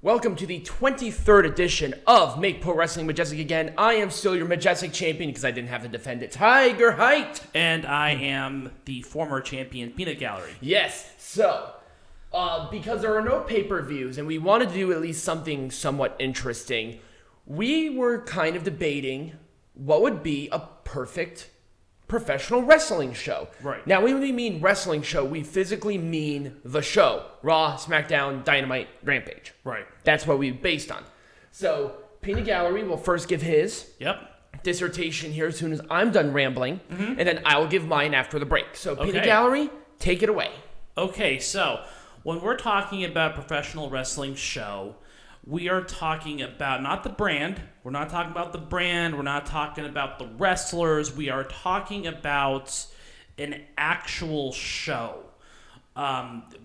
Welcome to the 23rd edition of Make Pro Wrestling Majestic again. I am still your Majestic champion because I didn't have to defend it. Tiger Height! And I am the former champion, Peanut Gallery. Yes, so, because there are no pay-per-views and we wanted to do at least something somewhat interesting, we were kind of debating what would be a perfect professional wrestling show. Right. Now, when we mean wrestling show, we physically mean the show. Raw, SmackDown, Dynamite, Rampage. Right. That's what we based on. So, Peanut Gallery will first give his dissertation here as soon as I'm done rambling, and then I will give mine after the break. So, Peanut Gallery, take it away. Okay, so when we're talking about professional wrestling show, we are talking about not the brand. We're not talking about the brand. We're not talking about the wrestlers. We are talking about an actual show.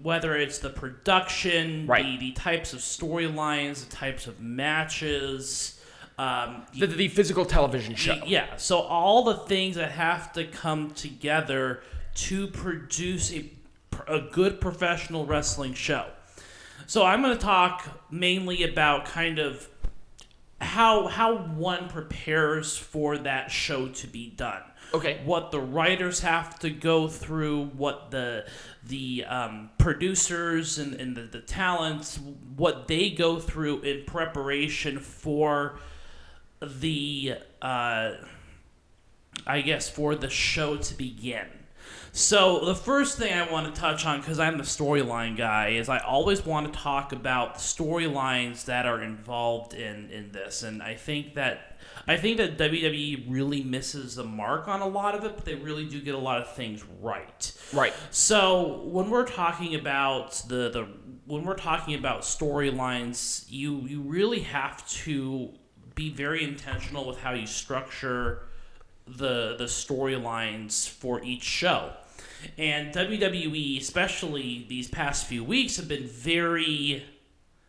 Whether it's the production, the types of storylines, the types of matches. The physical television show. Yeah, so all the things that have to come together to produce a good professional wrestling show. So I'm going to talk mainly about kind of how one prepares for that show to be done. Okay. What the writers have to go through, what the producers and the talents, what they go through in preparation for the, for the show to begin. So the first thing I want to touch on, because I'm the storyline guy, is I always want to talk about the storylines that are involved in this, and I think that WWE really misses the mark on a lot of it, but they really do get a lot of things right. Right. So when we're talking about storylines, you really have to be very intentional with how you structure the storylines for each show. And WWE, especially these past few weeks, have been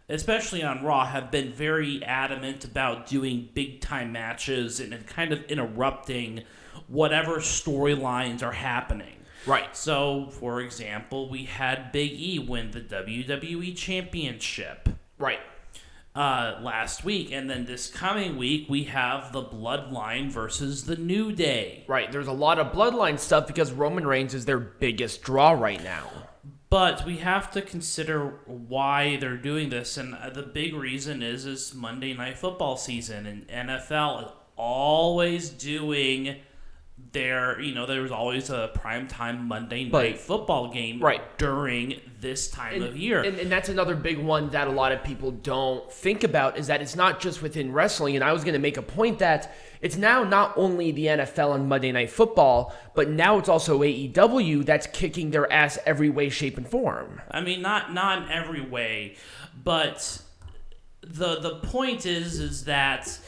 especially on Raw, have been very adamant about doing big-time matches and kind of interrupting whatever storylines are happening. Right. So, for example, we had Big E win the WWE Championship. Right. Last week, and then this coming week we have the Bloodline versus the New Day. Right, there's a lot of Bloodline stuff because Roman Reigns is their biggest draw right now. But we have to consider why they're doing this, and the big reason is Monday Night Football season, and NFL is always doing there's always a primetime Monday Night Football game during this time of year. And that's another big one that a lot of people don't think about, is that it's not just within wrestling. And I was going to make a point that it's now not only the NFL and Monday Night Football, but now it's also AEW that's kicking their ass every way, shape, and form. I mean, not in every way, but the point is that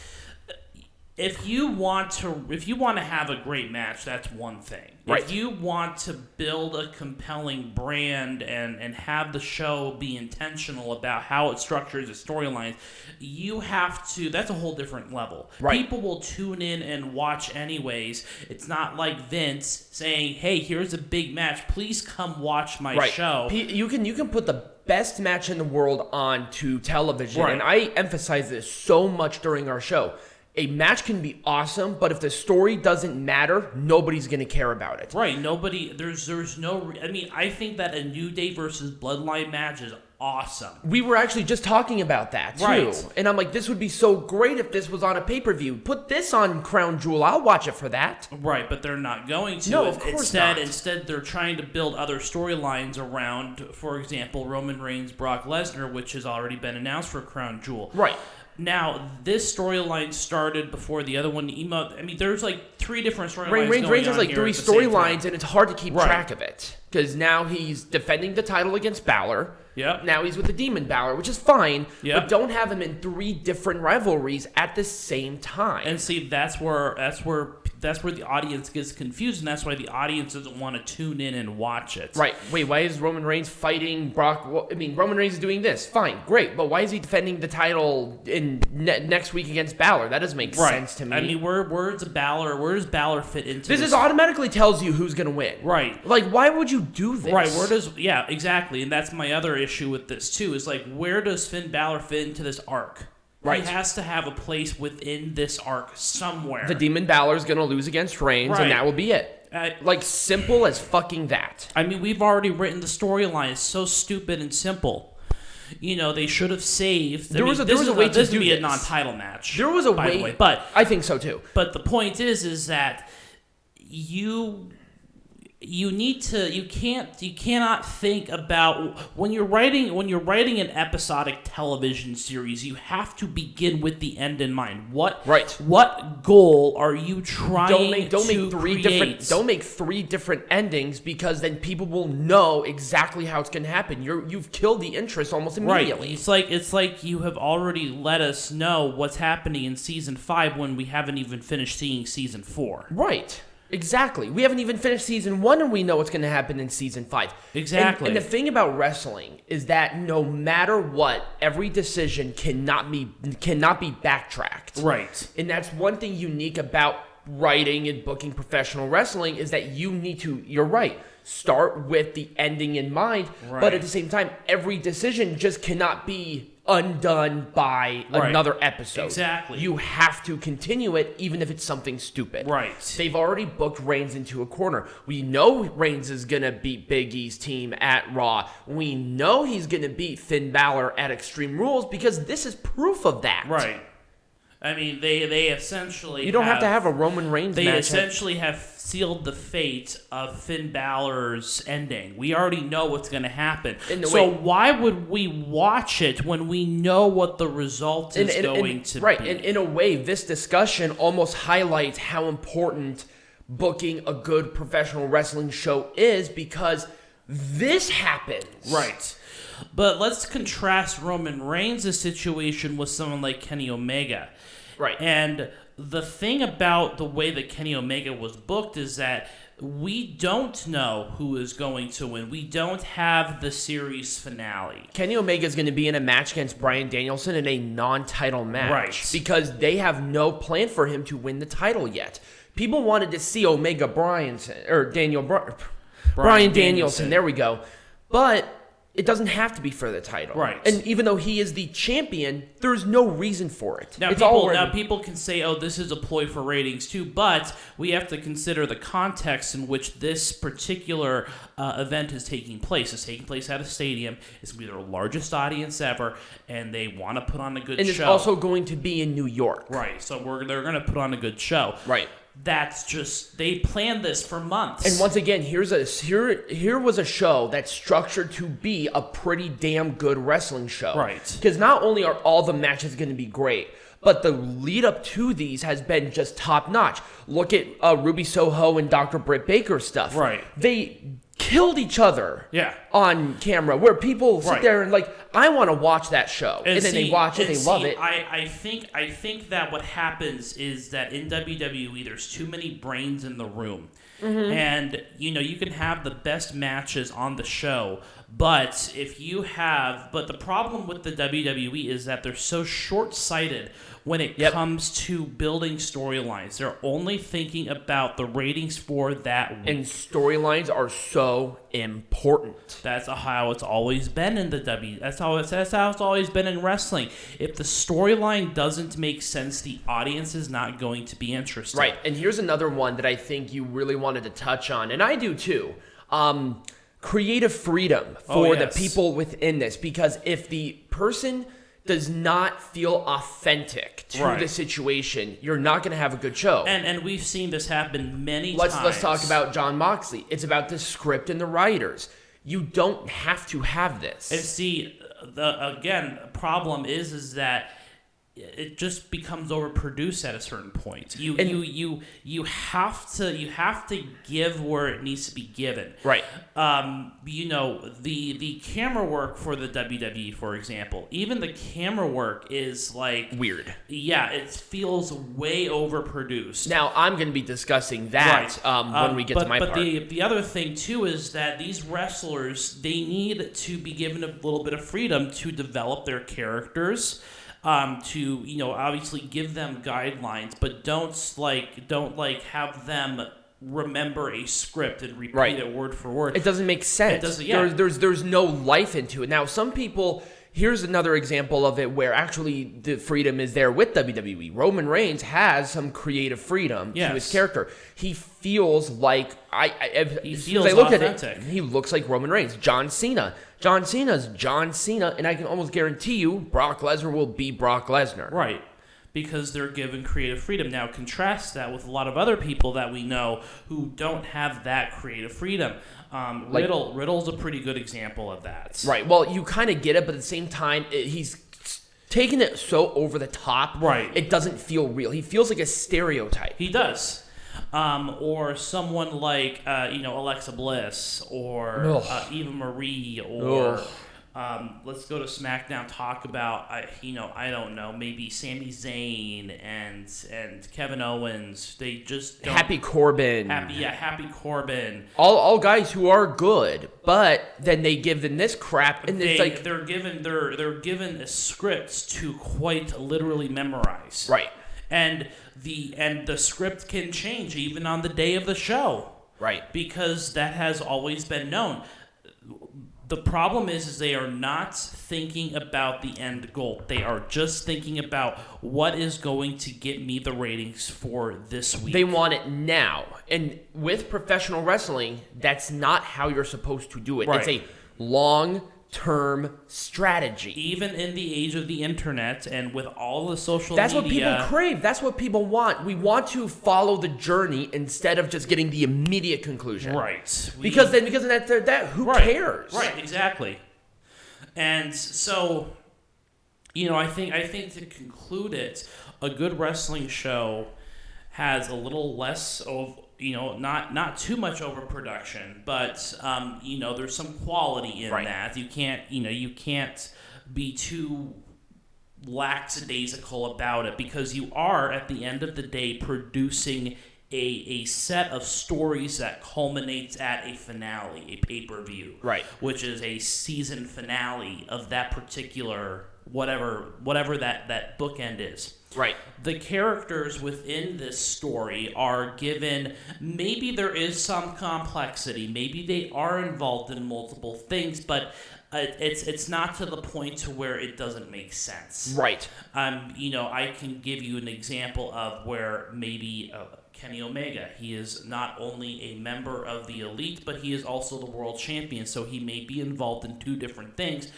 If you want to have a great match, that's one thing. Right. If you want to build a compelling brand and have the show be intentional about how it structures its storylines, you have to. That's a whole different level. Right. People will tune in and watch anyways. It's not like Vince saying, "Hey, here's a big match. Please come watch my show." You can put the best match in the world onto television, Right. and I emphasize this so much during our show. A match can be awesome, but if the story doesn't matter, nobody's going to care about it. Right. Nobody. There's no. I mean, I think that a New Day versus Bloodline match is awesome. We were actually just talking about that too, right. And I'm like, this would be so great if this was on a pay-per-view. Put this on Crown Jewel. I'll watch it for that. Right, but they're not going to. No, of course not. Instead, they're trying to build other storylines around. For example, Roman Reigns, Brock Lesnar, which has already been announced for Crown Jewel. Right. Now, this storyline started before the other one. I mean, there's like three different storylines. Reigns has like three storylines, and it's hard to keep track of it. Because now he's defending the title against Balor. Yep. Now he's with the Demon Balor, which is fine. Yep. But don't have him in three different rivalries at the same time. And see, that's where the audience gets confused, and that's why the audience doesn't want to tune in and watch it. Right. Wait, why is Roman Reigns fighting Brock? Well, I mean, Roman Reigns is doing this. Fine, great. But why is he defending the title in next week against Balor? That doesn't make sense to me. I mean, where does Balor fit into this? This automatically tells you who's going to win. Right. Like, why would you do this? Right. Yeah, exactly. And that's my other issue with this, too, is like, where does Finn Balor fit into this arc? Right. He has to have a place within this arc somewhere. The Demon Balor's going to lose against Reigns, and that will be it. Like, simple as fucking that. I mean, we've already written the storyline. It's so stupid and simple. You know, they should have saved. There was a way to do this. Be a non-title match. There was a way, but I think so too. But the point is that you cannot think about when you're writing an episodic television series, you have to begin with the end in mind. What goal are you trying to create? Don't make three different endings, because then people will know exactly how it's going to happen. You've killed the interest almost immediately. Right. It's like you have already let us know what's happening in season 5 when we haven't even finished seeing season 4. Right. Exactly. We haven't even finished season 1, and we know what's going to happen in season 5. Exactly. And the thing about wrestling is that no matter what, every decision cannot be backtracked. Right. And that's one thing unique about writing and booking professional wrestling, is that you need to, you're right, start with the ending in mind, but at the same time, every decision just cannot be undone by another episode. Exactly. You have to continue it, even if it's something stupid. Right. They've already booked Reigns into a corner. We know Reigns is going to beat Big E's team at Raw. We know he's going to beat Finn Balor at Extreme Rules, because this is proof of that. Right. I mean, they essentially You don't have to have a Roman Reigns match. They essentially have sealed the fate of Finn Balor's ending. We already know what's going to happen. So why would we watch it when we know what the result is going to be? Right. And in a way, this discussion almost highlights how important booking a good professional wrestling show is, because this happens. Right. But let's contrast Roman Reigns' situation with someone like Kenny Omega. Right. And the thing about the way that Kenny Omega was booked is that we don't know who is going to win. We don't have the series finale. Kenny Omega is going to be in a match against Bryan Danielson in a non-title match. Right. Because they have no plan for him to win the title yet. People wanted to see Omega Bryan Danielson. There we go. But it doesn't have to be for the title. Right. And even though he is the champion, there's no reason for it. Now, people can say, oh, this is a ploy for ratings too, but we have to consider the context in which this particular event is taking place. It's taking place at a stadium. It's going to be their largest audience ever, and they want to put on a good show. And it's also going to be in New York. Right. So they're going to put on a good show. Right. That's just, they planned this for months. And once again, here was a show that's structured to be a pretty damn good wrestling show. Right. Because not only are all the matches going to be great, but the lead up to these has been just top notch. Look at Ruby Soho and Dr. Britt Baker stuff. Right. They killed each other on camera, where people sit there and like, I want to watch that show. And then they watch it, they love it. I think that what happens is that in WWE, there's too many brains in the room. Mm-hmm. And, you can have the best matches on the show, but the problem with the WWE is that they're so short-sighted when it comes to building storylines. They're only thinking about the ratings for that week. And storylines are so important. That's how it's always been in the WWE. That's how it's always been in wrestling. If the storyline doesn't make sense, the audience is not going to be interested. Right. And here's another one that I think you really wanted to touch on, and I do too. Creative freedom for the people within this, because if the person does not feel authentic to the situation, you're not going to have a good show. And we've seen this happen many times. Let's talk about Jon Moxley. It's about the script and the writers. You don't have to have this. And see, the problem is that it just becomes overproduced at a certain point. You have to give where it needs to be given. Right. The camera work for the WWE, for example, even the camera work is like weird. Yeah, it feels way overproduced. Now I'm going to be discussing that when we get to my part. But the other thing too is that these wrestlers, they need to be given a little bit of freedom to develop their characters. To obviously give them guidelines, but don't have them remember a script and repeat it word for word. It doesn't make sense. It doesn't. Yeah. There's no life into it. Now, some people. Here's another example of it where actually the freedom is there with WWE. Roman Reigns has some creative freedom to his character. He feels like he feels authentic. At it, he looks like Roman Reigns. John Cena's John Cena, and I can almost guarantee you Brock Lesnar will be Brock Lesnar. Right. Because they're given creative freedom. Now, contrast that with a lot of other people that we know who don't have that creative freedom. Riddle's a pretty good example of that. Right. Well, you kind of get it, but at the same time, he's taking it so over the top. Right. It doesn't feel real. He feels like a stereotype. He does. Or someone like Alexa Bliss or Eva Marie or. Let's go to SmackDown. Talk about I don't know, maybe Sami Zayn and Kevin Owens. They just don't, Happy Corbin. Happy Corbin. All guys who are good, but then they give them this crap, and it's like they're given scripts to quite literally memorize. Right. And the script can change even on the day of the show. Right. Because that has always been known. The problem is they are not thinking about the end goal. They are just thinking about what is going to get me the ratings for this week. They want it now. And with professional wrestling, that's not how you're supposed to do it. Right. It's a long-term strategy. Even in the age of the internet and with all the social That's media. That's what people crave. That's what people want. We want to follow the journey instead of just getting the immediate conclusion. Right. Because who cares? Right, exactly. And so, I think to conclude it, a good wrestling show has a little less of not too much overproduction, but there's some quality in that. You can't be too lackadaisical about it, because you are at the end of the day producing a set of stories that culminates at a finale, a pay-per-view, right? Which is a season finale of that particular whatever that bookend is. Right. The characters within this story are given, maybe there is some complexity, maybe they are involved in multiple things, but it's not to the point to where it doesn't make sense. Right. I can give you an example of where maybe Kenny Omega, he is not only a member of the Elite, but he is also the world champion, so he may be involved in two different things.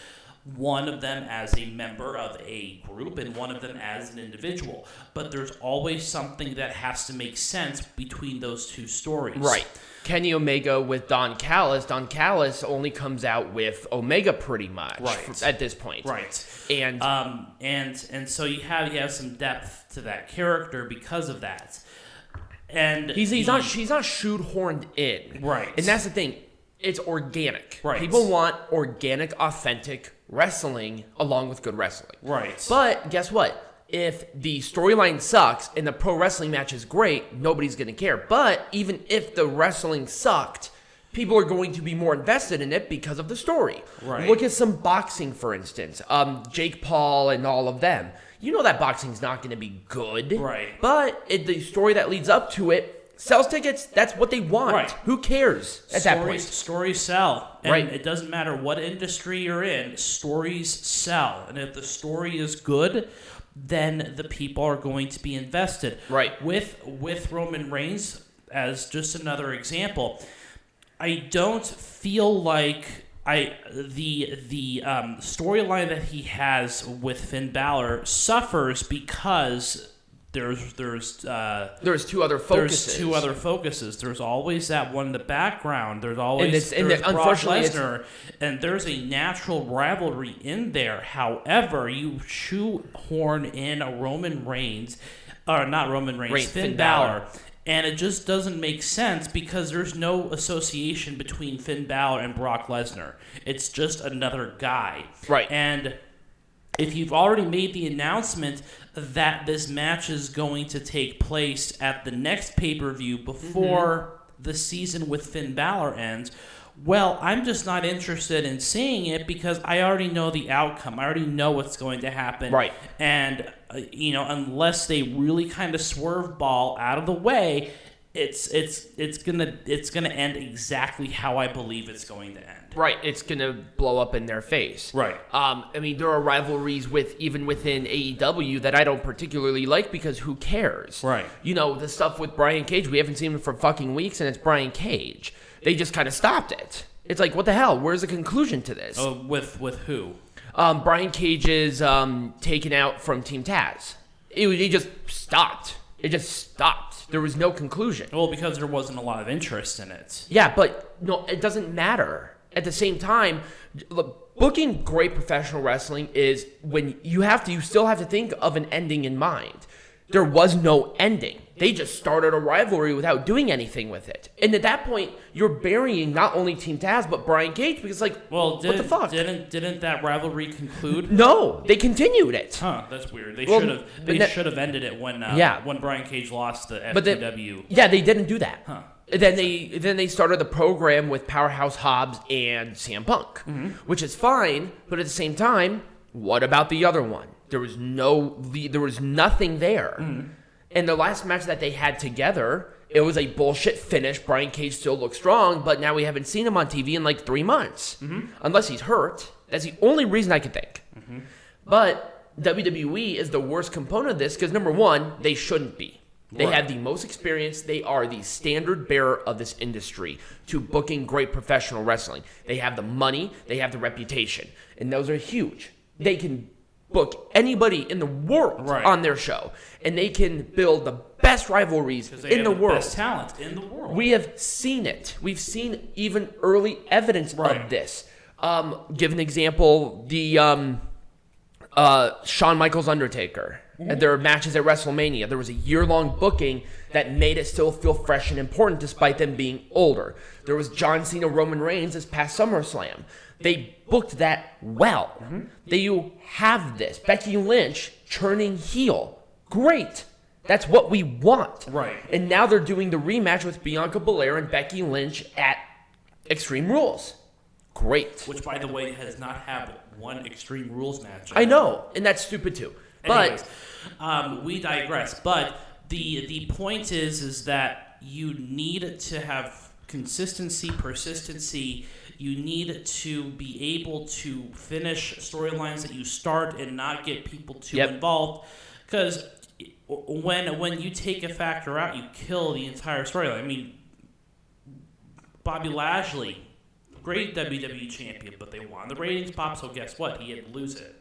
One of them as a member of a group and one of them as an individual. But there's always something that has to make sense between those two stories. Right. Kenny Omega with Don Callis. Don Callis only comes out with Omega pretty much at this point. Right. And so you have some depth to that character because of that. And he's not shoehorned in. Right. And that's the thing. It's organic. Right. People want organic, authentic wrestling along with good wrestling. Right. But guess what? If the storyline sucks and the pro wrestling match is great, nobody's going to care. But even if the wrestling sucked, people are going to be more invested in it because of the story. Right. Look at some boxing, for instance. Jake Paul and all of them. You know that boxing's not going to be good. Right. But the story that leads up to it sells tickets. That's what they want. Right. Who cares at that point? Stories sell. And right. It doesn't matter what industry you're in. Stories sell. And if the story is good, then the people are going to be invested. Right. With Roman Reigns, as just another example, I don't feel like the storyline that he has with Finn Balor suffers because there's two other focuses. There's two other focuses. There's always that one in the background. There's always Brock Lesnar, and there's a natural rivalry in there. However, you shoehorn in a Roman Reigns, or not Roman Reigns, Finn Balor. And it just doesn't make sense because there's no association between Finn Balor and Brock Lesnar. It's just another guy. Right. And if you've already made the announcement that this match is going to take place at the next pay-per-view before the season with Finn Balor ends, well, I'm just not interested in seeing it because I already know the outcome. I already know what's going to happen. Right. And, unless they really kind of swerve ball out of the way, it's gonna end exactly how I believe it's going to end. Right, it's gonna blow up in their face. Right. There are rivalries even within AEW that I don't particularly like because who cares? Right. The stuff with Brian Cage, we haven't seen him for fucking weeks, and it's Brian Cage. They just kind of stopped it. It's like, what the hell? Where's the conclusion to this? Oh, with who? Brian Cage is taken out from Team Taz. He just stopped. It just stopped. There was no conclusion. Well, because there wasn't a lot of interest in it. Yeah, but no, it doesn't matter. At the same time, look, booking great professional wrestling is when you still have to think of an ending in mind. There was no ending. They just started a rivalry without doing anything with it. And at that point, you're burying not only Team Taz, but Brian Cage, because what the fuck? Didn't that rivalry conclude? No, they continued it. Huh, that's weird. They should have ended it when Brian Cage lost the FTW. They didn't do that. Huh. Then they started the program with Powerhouse Hobbs and CM Punk, which is fine, but at the same time, what about the other one? There was nothing there. And the last match that they had together, it was a bullshit finish. Brian Cage still looks strong, but now we haven't seen him on TV in like 3 months. Unless he's hurt. That's the only reason I could think. But WWE is the worst component of this because, number one, they shouldn't be. They have the most experience. They are the standard bearer of this industry to booking great professional wrestling. They have the money. They have the reputation. And those are huge. They can book anybody in the world on their show, and they can build the best rivalries in the world. Best talent in the world. We have seen it. We've seen even early evidence of this. Give an example: the Shawn Michaels Undertaker. Their matches at WrestleMania. There was a year-long booking that made it still feel fresh and important despite them being older. There was John Cena, Roman Reigns this past SummerSlam. They booked that well. You have this. Becky Lynch turning heel. Great. That's what we want. Right. And now they're doing the rematch with Bianca Belair and Becky Lynch at Extreme Rules. Great. Which, by the way, has not had one Extreme Rules match. I know, and that's stupid too. Anyways, we digress. But the point is that you need to have consistency, persistency. You need to be able to finish storylines that you start and not get people too involved. Because when you take a factor out, you kill the entire storyline. I mean, Bobby Lashley, great WWE champion, but they won the ratings pop, so guess what? He had to lose it.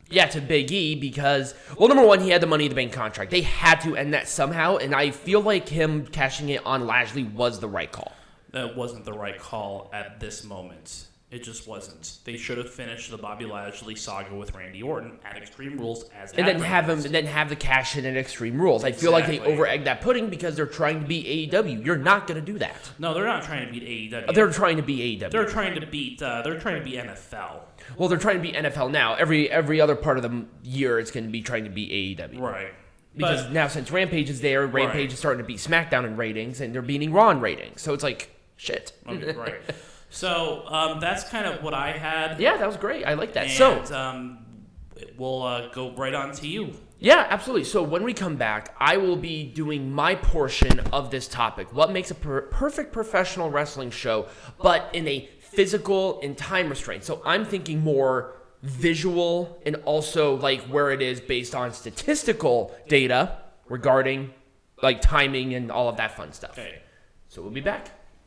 Yeah, to Big E because, well, number one, he had the Money in the Bank contract. They had to end that somehow, and I feel like him cashing it on Lashley was the right call. That wasn't the right call at this moment. It just wasn't. They should have finished the Bobby Lashley saga with Randy Orton at Extreme Rules and then have the cash in at Extreme Rules. I feel like they over-egged that pudding because they're trying to beat AEW. You're not going to do that. No, they're not trying to beat AEW. They're trying to beat AEW. They're trying to beat NFL. Well, they're trying to beat NFL now. Every other part of the year, it's going to be trying to beat AEW. Right. Because now since Rampage is there, Rampage is starting to beat SmackDown in ratings, and they're beating Raw in ratings. So it's like, shit. Okay, right. So that's kind of what I had. Yeah, that was great. I like that. And, we'll go right on to you. Yeah, absolutely. So when we come back, I will be doing my portion of this topic. What makes a perfect professional wrestling show, but in a physical and time restraint. So I'm thinking more visual and also like where it is based on statistical data regarding like timing and all of that fun stuff. Okay. So we'll be back.